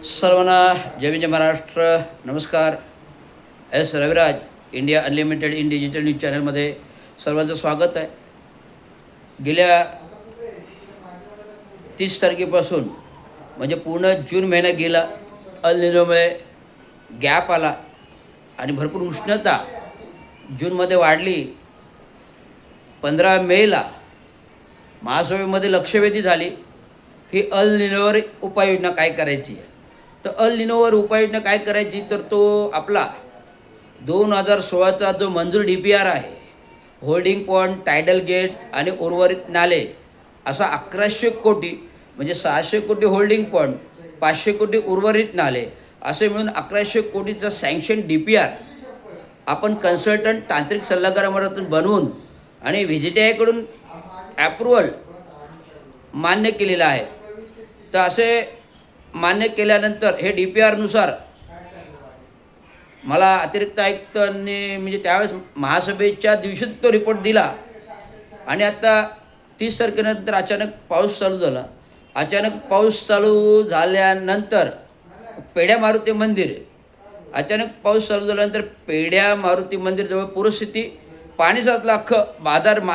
सर्वांना जय विजय महाराष्ट्र. नमस्कार. S Raviraj, India unlimited in digital news चॅनलमध्ये सर्वांचं स्वागत आहे. गेल्या 30 तारखेपासून म्हणजे पूर्ण जून महिना गेला. अल निनोमुळे गॅप आला आणि भरपूर उष्णता जूनमध्ये वाढली. 15 मेला महासभेमध्ये लक्षवेधी झाली की अल निनोवर उपाययोजना काय करायची आहे. तर अल निनोवर उपाययोजना काय करायची, तर तो आपला 2016चा जो मंजूर DPR आहे, होल्डिंग पॉन्ड, टायडल गेट आणि उर्वरित नाले, असा 1100 कोटी म्हणजे 600 कोटी होल्डिंग पॉन्ड, 500 कोटी उर्वरित नाले, असे मिळून 1100 कोटीचा सँक्शन DPR आपण कन्सल्टंट तांत्रिक सल्लागारामार्फत बनवून आणि व्हिजिटीआयकडून ॲप्रुव्हल मान्य केलेलं आहे. तर असे मान्य केल्यानंतर हे DPRनुसार मला अतिरिक्त आयुक्तांनी म्हणजे त्यावेळेस महासभेच्या दिवशीच तो रिपोर्ट दिला आणि आता 30 तारखेनंतर अचानक पाऊस चालू झाला. अचानक पाऊस चालू झाल्यानंतर पेढ्या मारुती मंदिर, अचानक पाऊस चालू झाल्यानंतर पेढ्या मारुती मंदिरजवळ पूरस्थिती, पाणी साचलं, अख्खं बाजार